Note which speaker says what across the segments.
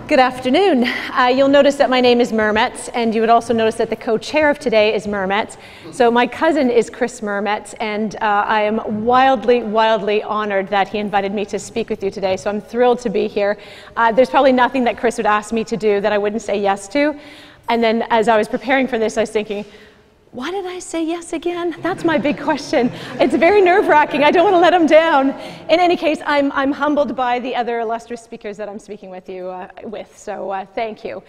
Speaker 1: Good afternoon. You'll notice that my name is Murumets, and you would also notice that the co-chair of today is Murumets. So my cousin is Chris Murumets, and I am wildly honored that he invited me to speak with you today. So I'm thrilled to be here. There's probably nothing that Chris would ask me to do that I wouldn't say yes to. And then as I was preparing for this, I was thinking, why did I say yes again? That's my big question. It's very nerve-wracking. I don't want to let him down. In any case, I'm humbled by the other illustrious speakers that I'm speaking with you so thank you.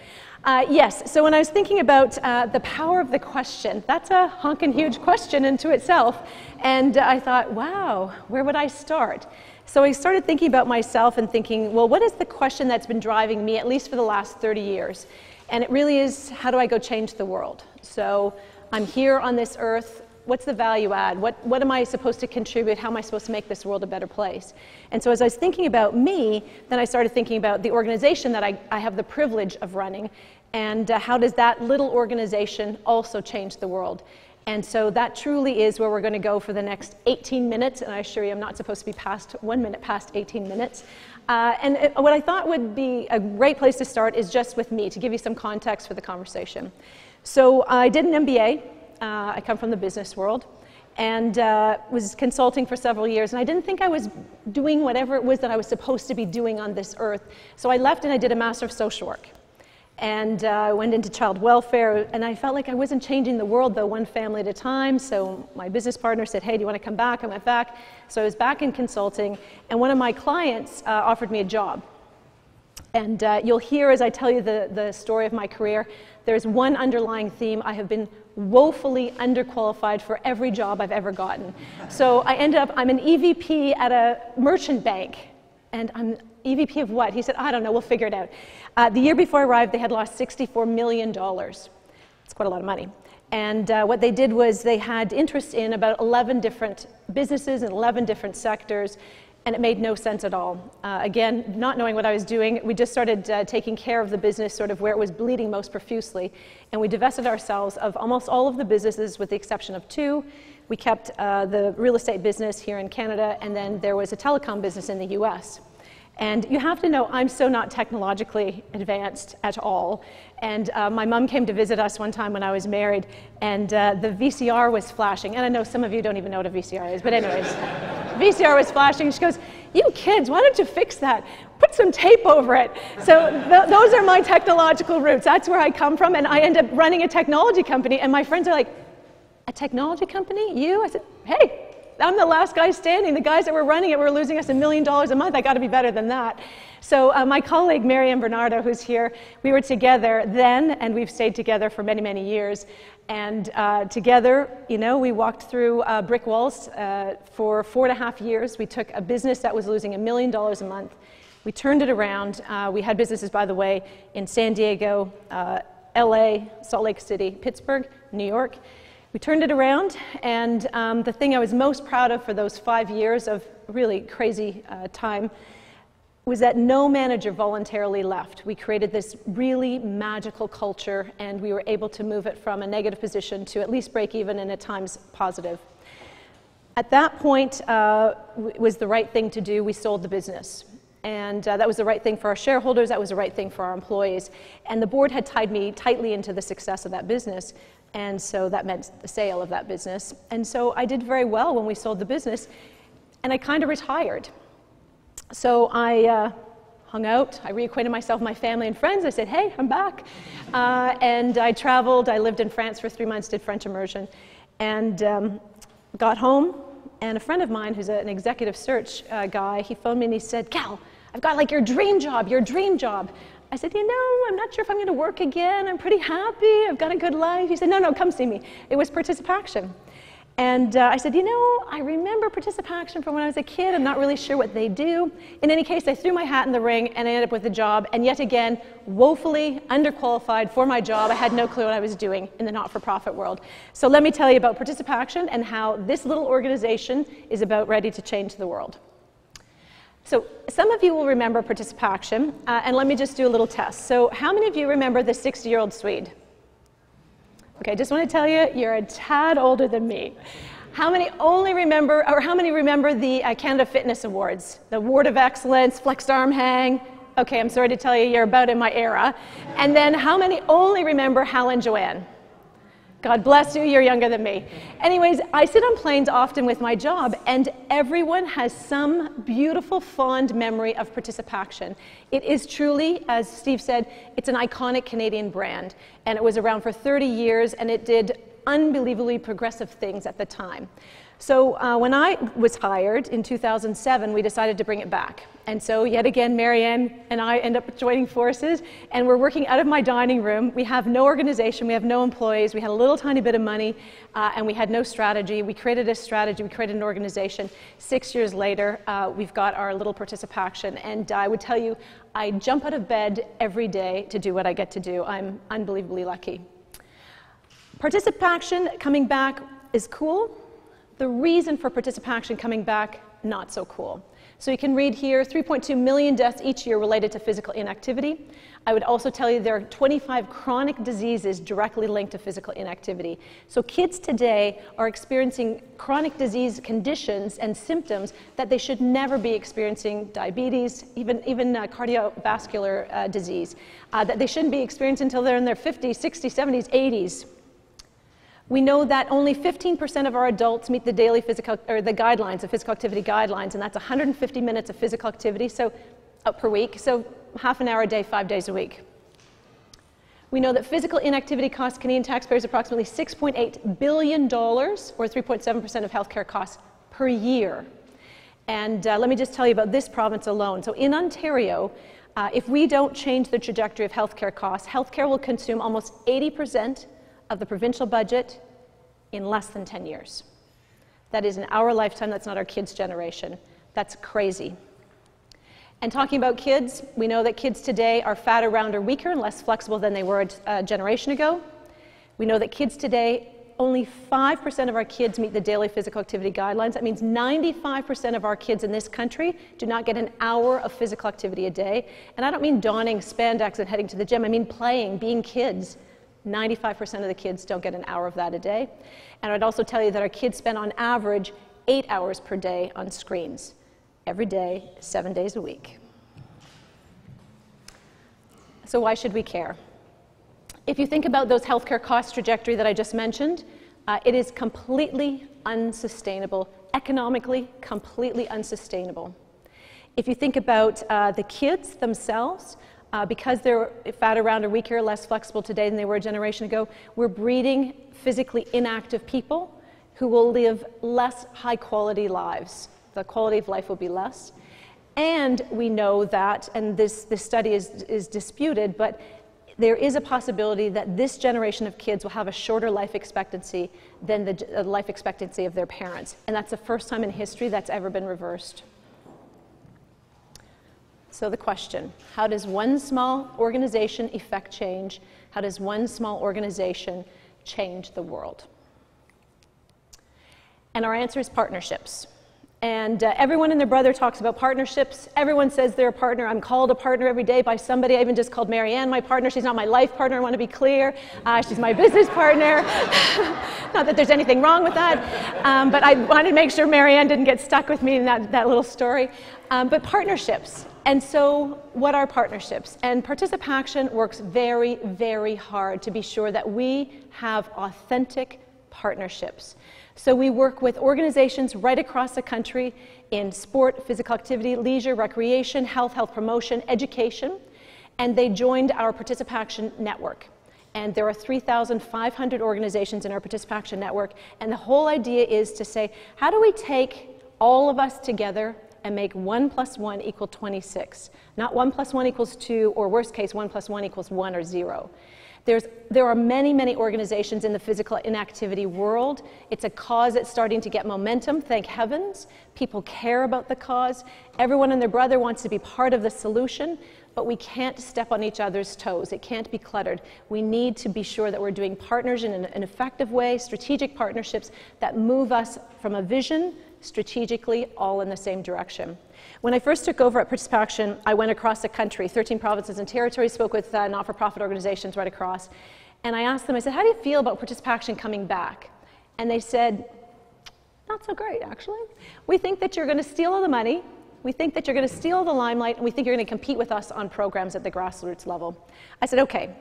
Speaker 1: Yes, so when I was thinking about the power of the question, that's a honkin' huge question into itself. And I thought, wow, where would I start? So I started thinking about myself and thinking, well, what is the question that's been driving me, at least for the last 30 years? And it really is, how do I go change the world? So I'm here on this earth. What's the value add? What am I supposed to contribute? How am I supposed to make this world a better place? And so as I was thinking about me, then I started thinking about the organization that I have the privilege of running, and how does that little organization also change the world? And so that truly is where we're going to go for the next 18 minutes, and I assure you I'm not supposed to be past 1 minute past 18 minutes. What I thought would be a great place to start is just with me, to give you some context for the conversation. So I did an MBA. I come from the business world, and was consulting for several years, and I didn't think I was doing whatever it was that I was supposed to be doing on this earth. So I left and I did a Master of Social Work, and I went into child welfare, and I felt like I wasn't changing the world, though, one family at a time. So my business partner said, hey, do you want to come back? I went back. So I was back in consulting, and one of my clients offered me a job. And you'll hear as I tell you the story of my career, there's one underlying theme. I have been woefully underqualified for every job I've ever gotten. So I'm an EVP at a merchant bank. And I'm EVP of what? He said, I don't know, we'll figure it out. The year before I arrived, they had lost $64 million. It's quite a lot of money. And what they did was they had interest in about 11 different businesses in 11 different sectors. And it made no sense at all. Again, not knowing what I was doing, we just started taking care of the business sort of where it was bleeding most profusely. And we divested ourselves of almost all of the businesses with the exception of two. We kept the real estate business here in Canada, and then there was a telecom business in the US. And you have to know, I'm so not technologically advanced at all. And my mom came to visit us one time when I was married, and the VCR was flashing. And I know some of you don't even know what a VCR is, but anyways, VCR was flashing. She goes, you kids, why don't you fix that? Put some tape over it. So those are my technological roots. That's where I come from, and I end up running a technology company, and my friends are like, a technology company? You? I said, hey. I'm the last guy standing. The guys that were running it were losing us $1 million a month. I got to be better than that. So my colleague, Marianne Bernardo, who's here, we were together then, and we've stayed together for many, many years. And together, you know, we walked through brick walls for 4.5 years. We took a business that was losing $1 million a month. We turned it around. We had businesses, by the way, in San Diego, LA, Salt Lake City, Pittsburgh, New York. We turned it around, and the thing I was most proud of for those 5 years of really crazy time was that no manager voluntarily left. We created this really magical culture, and we were able to move it from a negative position to at least break even and at times positive. At that point, it was the right thing to do. We sold the business. And that was the right thing for our shareholders. That was the right thing for our employees. And the board had tied me tightly into the success of that business. And so that meant the sale of that business. And so I did very well when we sold the business, and I kind of retired. So I hung out, I reacquainted myself with my family and friends. I said, hey, I'm back. And I traveled. I lived in France for 3 months, did French immersion, and got home. And a friend of mine who's an executive search guy, he phoned me and he said, Cal, I've got like your dream job. I said, you know, I'm not sure if I'm going to work again. I'm pretty happy. I've got a good life. He said, no, come see me. It was ParticipACTION. And I said, you know, I remember ParticipACTION from when I was a kid. I'm not really sure what they do. In any case, I threw my hat in the ring and I ended up with a job. And yet again, woefully underqualified for my job. I had no clue what I was doing in the not-for-profit world. So let me tell you about ParticipACTION and how this little organization is about ready to change the world. So some of you will remember ParticipACTION, and let me just do a little test. So how many of you remember the 60-year-old Swede? Okay, just want to tell you, you're a tad older than me. How many remember the Canada Fitness Awards? The Award of Excellence, Flexed Arm Hang? Okay, I'm sorry to tell you, you're about in my era. And then how many only remember Hal and Joanne? God bless you, you're younger than me. Anyways, I sit on planes often with my job, and everyone has some beautiful, fond memory of ParticipACTION. It is truly, as Steve said, it's an iconic Canadian brand, and it was around for 30 years, and it did unbelievably progressive things at the time. So when I was hired in 2007, we decided to bring it back. And so yet again, Marianne and I end up joining forces, and we're working out of my dining room. We have no organization, we have no employees, we had a little tiny bit of money, and we had no strategy. We created a strategy, we created an organization. 6 years later, we've got our little ParticipACTION, and I would tell you, I jump out of bed every day to do what I get to do. I'm unbelievably lucky. ParticipACTION coming back is cool. The reason for ParticipACTION coming back, not so cool. So you can read here, 3.2 million deaths each year related to physical inactivity. I would also tell you there are 25 chronic diseases directly linked to physical inactivity. So kids today are experiencing chronic disease conditions and symptoms that they should never be experiencing, diabetes, even cardiovascular disease, that they shouldn't be experiencing until they're in their 50s, 60s, 70s, 80s. We know that only 15% of our adults meet the daily physical, or the guidelines, the physical activity guidelines, and that's 150 minutes of physical activity per week, so half an hour a day, 5 days a week. We know that physical inactivity costs Canadian taxpayers approximately $6.8 billion, or 3.7% of healthcare costs per year. And let me just tell you about this province alone. So in Ontario, if we don't change the trajectory of healthcare costs, healthcare will consume almost 80% of the provincial budget in less than 10 years. That is in our lifetime, that's not our kids' generation. That's crazy. And talking about kids, we know that kids today are fatter, rounder, weaker, and less flexible than they were a generation ago. We know that kids today, only 5% of our kids meet the daily physical activity guidelines. That means 95% of our kids in this country do not get an hour of physical activity a day. And I don't mean donning spandex and heading to the gym, I mean playing, being kids. 95% of the kids don't get an hour of that a day. And I'd also tell you that our kids spend on average 8 hours per day on screens, every day, 7 days a week. So why should we care? If you think about those healthcare cost trajectory that I just mentioned, it is completely unsustainable, economically completely unsustainable. If you think about the kids themselves, because they're fatter, rounder, weaker, less flexible today than they were a generation ago, we're breeding physically inactive people who will live less high-quality lives. The quality of life will be less. And we know that, and this study is disputed, but there is a possibility that this generation of kids will have a shorter life expectancy than the life expectancy of their parents. And that's the first time in history that's ever been reversed. So the question, how does one small organization effect change? How does one small organization change the world? And our answer is partnerships. And everyone and their brother talks about partnerships. Everyone says they're a partner. I'm called a partner every day by somebody. I even just called Marianne my partner. She's not my life partner, I want to be clear. She's my business partner. Not that there's anything wrong with that, but I wanted to make sure Marianne didn't get stuck with me in that little story. But partnerships. And so what are partnerships? And ParticipACTION works very, very hard to be sure that we have authentic partnerships. So we work with organizations right across the country in sport, physical activity, leisure, recreation, health promotion, education, and they joined our ParticipACTION network. And there are 3,500 organizations in our ParticipACTION network, and the whole idea is to say, how do we take all of us together and make 1 + 1 = 26? Not 1 + 1 = 2, or worst case, 1 + 1 = 1 or 0. There are many, many organizations in the physical inactivity world. It's a cause that's starting to get momentum, thank heavens. People care about the cause. Everyone and their brother wants to be part of the solution, but we can't step on each other's toes. It can't be cluttered. We need to be sure that we're doing partners in an effective way, strategic partnerships that move us from a vision strategically all in the same direction. When I first took over at ParticipACTION, I went across the country, 13 provinces and territories, spoke with not-for-profit organizations right across, and I asked them, I said, how do you feel about ParticipACTION coming back? And they said, not so great, actually. We think that you're going to steal all the money, We think that you're going to steal the limelight, and we think you're going to compete with us on programs at the grassroots level. I said, okay,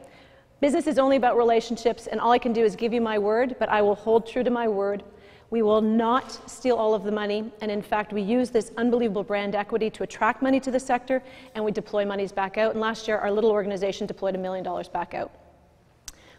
Speaker 1: business is only about relationships, and all I can do is give you my word, but I will hold true to my word. We will not steal all of the money, and in fact, we use this unbelievable brand equity to attract money to the sector, and we deploy monies back out. And last year, our little organization deployed $1 million back out.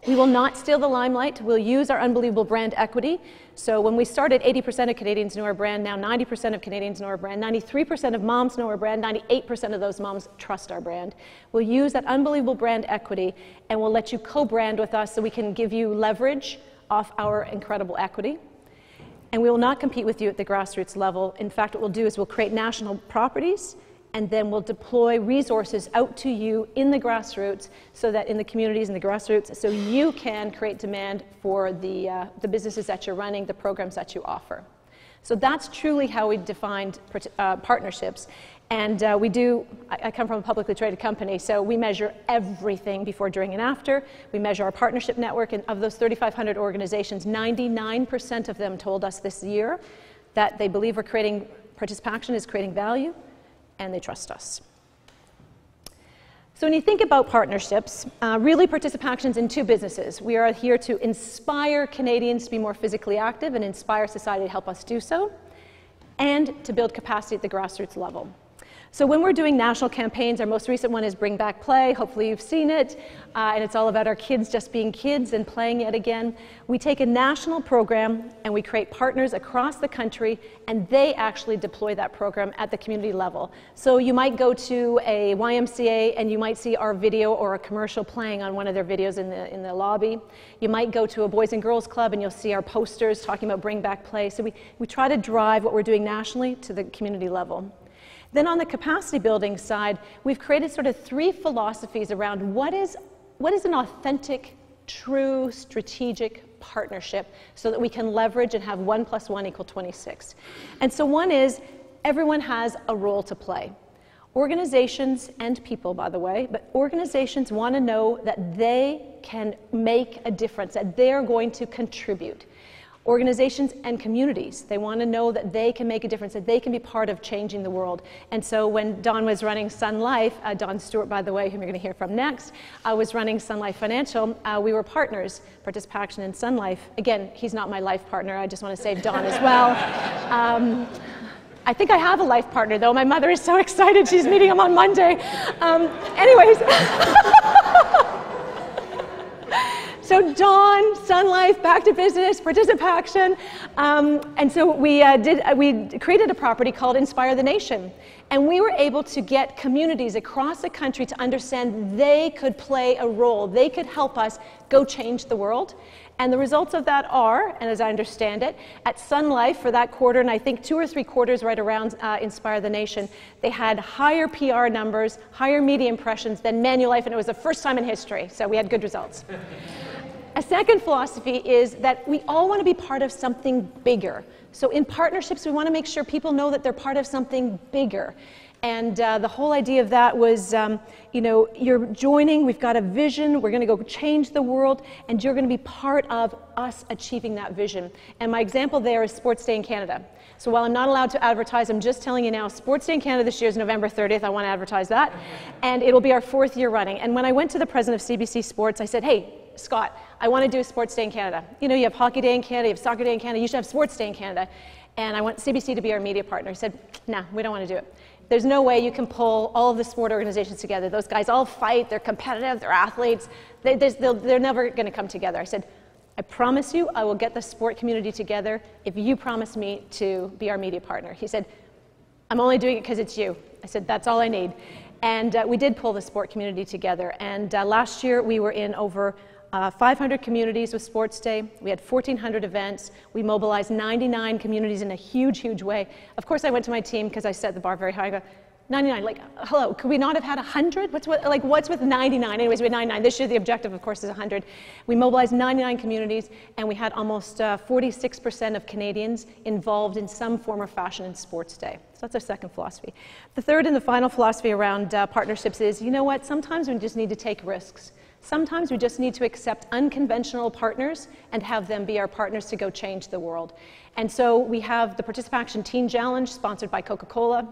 Speaker 1: We will not steal the limelight. We'll use our unbelievable brand equity. So when we started, 80% of Canadians knew our brand. Now 90% of Canadians know our brand. 93% of moms know our brand. 98% of those moms trust our brand. We'll use that unbelievable brand equity, and we'll let you co-brand with us so we can give you leverage off our incredible equity. And we will not compete with you at the grassroots level. In fact, what we'll do is we'll create national properties, and then we'll deploy resources out to you in the grassroots, so that in the communities, in the grassroots, so you can create demand for the businesses that you're running, the programs that you offer. So that's truly how we defined partnerships. And I come from a publicly traded company, so we measure everything before, during, and after. We measure our partnership network, and of those 3,500 organizations, 99% of them told us this year that they believe ParticipACTION is creating value, and they trust us. So when you think about partnerships, really ParticipACTION's in two businesses. We are here to inspire Canadians to be more physically active and inspire society to help us do so, and to build capacity at the grassroots level. So when we're doing national campaigns, our most recent one is Bring Back Play. Hopefully you've seen it. And it's all about our kids just being kids and playing yet again. We take a national program and we create partners across the country, and they actually deploy that program at the community level. So you might go to a YMCA and you might see our video or a commercial playing on one of their videos in the lobby. You might go to a Boys and Girls Club and you'll see our posters talking about Bring Back Play. So we try to drive what we're doing nationally to the community level. Then on the capacity building side, we've created sort of three philosophies around what is an authentic, true, strategic partnership, so that we can leverage and have 1 + 1 = 26. And so one is, everyone has a role to play. Organizations and people, by the way, but organizations want to know that they can make a difference, that they're going to contribute. Organizations and communities, they want to know that they can make a difference, that they can be part of changing the world. And so when Don was running Sun Life, Don Stewart, by the way, whom you're going to hear from next, was running Sun Life Financial, we were partners, ParticipACTION and Sun Life. Again, he's not my life partner, I just want to save Don as well. I think I have a life partner, though. My mother is so excited, she's meeting him on Monday. Anyways. So Dawn, Sun Life, back to business, ParticipACTION. And so we created a property called Inspire the Nation. And we were able to get communities across the country to understand they could play a role. They could help us go change the world. And the results of that are, and as I understand it, at Sun Life for that quarter, and I think 2 or 3 quarters right around Inspire the Nation, they had higher PR numbers, higher media impressions than Manulife, and it was the first time in history. So we had good results. A second philosophy is that we all want to be part of something bigger. So in partnerships, we want to make sure people know that they're part of something bigger. And the whole idea of that was, you know, you're joining, we've got a vision, we're going to go change the world, and you're going to be part of us achieving that vision. And my example there is Sports Day in Canada. So while I'm not allowed to advertise, I'm just telling you now, Sports Day in Canada this year is November 30th. I want to advertise that. And it'll be our 4th year running. And when I went to the president of CBC Sports, I said, hey, Scott, I want to do a Sports Day in Canada. You know, you have Hockey Day in Canada, you have Soccer Day in Canada, you should have Sports Day in Canada. And I want CBC to be our media partner. He said, nah, we don't want to do it. There's no way you can pull all of the sport organizations together. Those guys all fight, they're competitive, they're athletes. They're never going to come together. I said, I promise you I will get the sport community together if you promise me to be our media partner. He said, I'm only doing it because it's you. I said, that's all I need. And we did pull the sport community together. And last year we were in over 500 communities with Sports Day. We had 1,400 events. We mobilized 99 communities in a huge, huge way. Of course, I went to my team because I set the bar very high. I go, 99, like, hello, could we not have had 100? What's with 99? Anyways, we had 99. This year, the objective, of course, is 100. We mobilized 99 communities, and we had almost 46% of Canadians involved in some form or fashion in Sports Day. So that's our second philosophy. The third and the final philosophy around partnerships is, you know what, sometimes we just need to take risks. Sometimes we just need to accept unconventional partners and have them be our partners to go change the world. And so we have the ParticipACTION Teen Challenge, sponsored by Coca-Cola.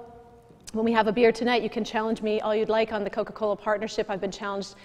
Speaker 1: When we have a beer tonight, you can challenge me all you'd like on the Coca-Cola partnership. I've been challenged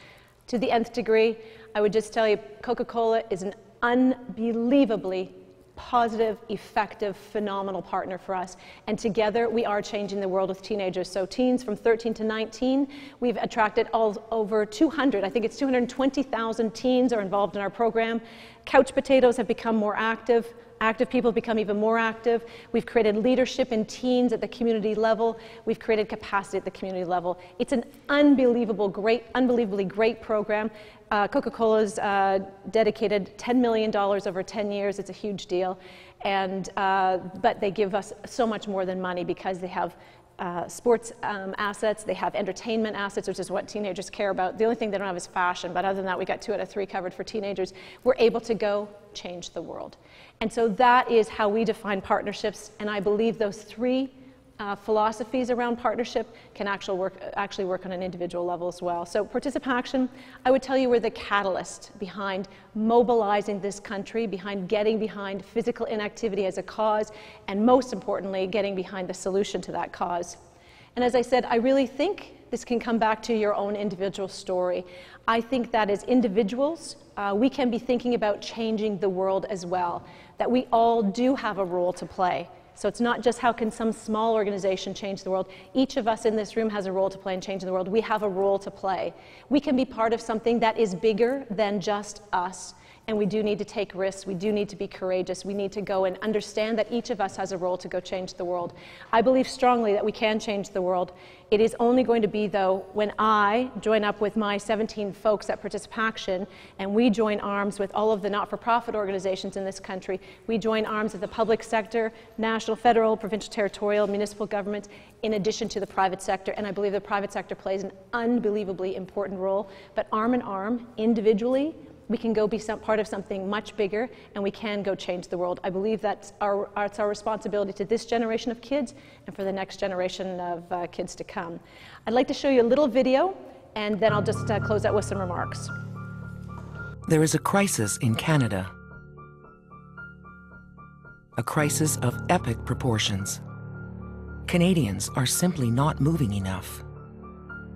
Speaker 1: to the nth degree. I would just tell you, Coca-Cola is an unbelievably positive, effective, phenomenal partner for us. And together, we are changing the world with teenagers. So teens from 13 to 19, we've attracted over 200, I think it's 220,000 teens are involved in our program. Couch potatoes have become more active. Active people have become even more active. We've created leadership in teens at the community level. We've created capacity at the community level. It's an unbelievably great program. Coca-Cola's dedicated $10 million over 10 years. It's a huge deal. And, but they give us so much more than money because they have sports assets, they have entertainment assets, which is what teenagers care about. The only thing they don't have is fashion, but other than that, we got 2 out of 3 covered for teenagers. We're able to go change the world. And so that is how we define partnerships, and I believe those 3 philosophies around partnership can actually work on an individual level as well. So ParticipACTION, I would tell you, we're the catalyst behind mobilizing this country, behind getting behind physical inactivity as a cause, and most importantly, getting behind the solution to that cause. And as I said, I really think this can come back to your own individual story. I think that as individuals, we can be thinking about changing the world as well, that we all do have a role to play. So it's not just how can some small organization change the world. Each of us in this room has a role to play in changing the world. We have a role to play. We can be part of something that is bigger than just us. And we do need to take risks. We do need to be courageous. We need to go and understand that each of us has a role to go change the world. I believe strongly that we can change the world. It is only going to be, though, when I join up with my 17 folks at ParticipACTION and we join arms with all of the not-for-profit organizations in this country. We join arms with the public sector, national, federal, provincial, territorial, municipal governments, in addition to the private sector. And I believe the private sector plays an unbelievably important role. But arm in arm, individually, we can go be part of something much bigger, and we can go change the world. I believe that's it's our responsibility to this generation of kids and for the next generation of kids to come. I'd like to show you a little video, and then I'll just close out with some remarks.
Speaker 2: There is a crisis in Canada. A crisis of epic proportions. Canadians are simply not moving enough.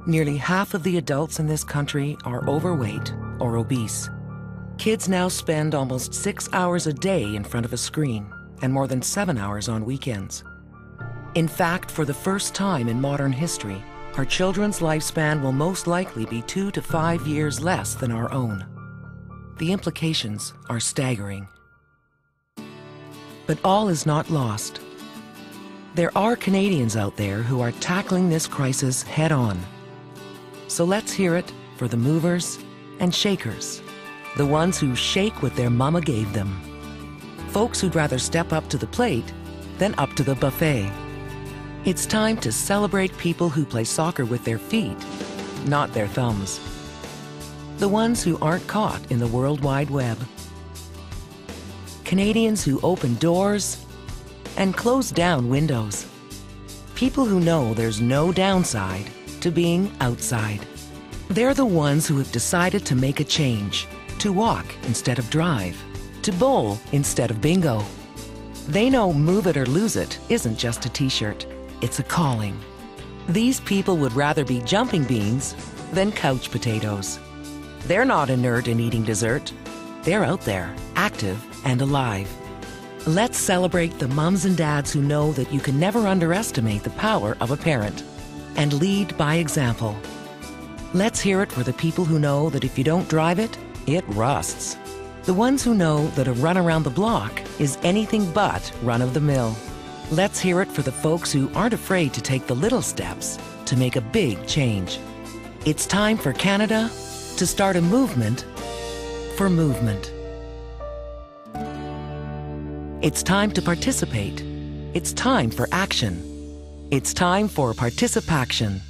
Speaker 2: Nearly half of the adults in this country are overweight or obese. Kids now spend almost 6 hours a day in front of a screen and more than 7 hours on weekends. In fact, for the first time in modern history, our children's lifespan will most likely be 2 to 5 years less than our own. The implications are staggering. But all is not lost. There are Canadians out there who are tackling this crisis head-on. So let's hear it for the movers and shakers, the ones who shake what their mama gave them. Folks who'd rather step up to the plate than up to the buffet. It's time to celebrate people who play soccer with their feet, not their thumbs. The ones who aren't caught in the World Wide Web. Canadians who open doors and close down windows. People who know there's no downside to being outside. They're the ones who have decided to make a change, to walk instead of drive, to bowl instead of bingo. They know move it or lose it isn't just a t-shirt, it's a calling. These people would rather be jumping beans than couch potatoes. They're not inert in eating dessert. They're out there, active and alive. Let's celebrate the mums and dads who know that you can never underestimate the power of a parent and lead by example. Let's hear it for the people who know that if you don't drive it, it rusts. The ones who know that a run around the block is anything but run-of-the-mill. Let's hear it for the folks who aren't afraid to take the little steps to make a big change. It's time for Canada to start a movement for movement. It's time to participate. It's time for action. It's time for ParticipACTION.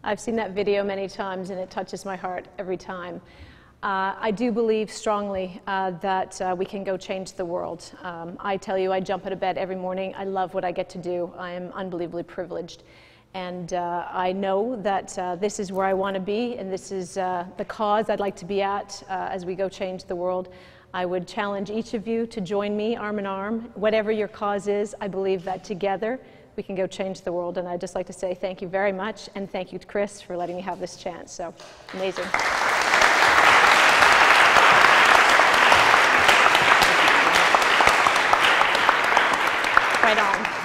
Speaker 1: I've seen that video many times, and it touches my heart every time. I do believe strongly that we can go change the world. I tell you, I jump out of bed every morning. I love what I get to do. I am unbelievably privileged. And I know that this is where I want to be, and this is the cause I'd like to be at as we go change the world. I would challenge each of you to join me arm in arm. Whatever your cause is, I believe that together we can go change the world. And I'd just like to say thank you very much, and thank you to Chris for letting me have this chance. So, amazing. Right on.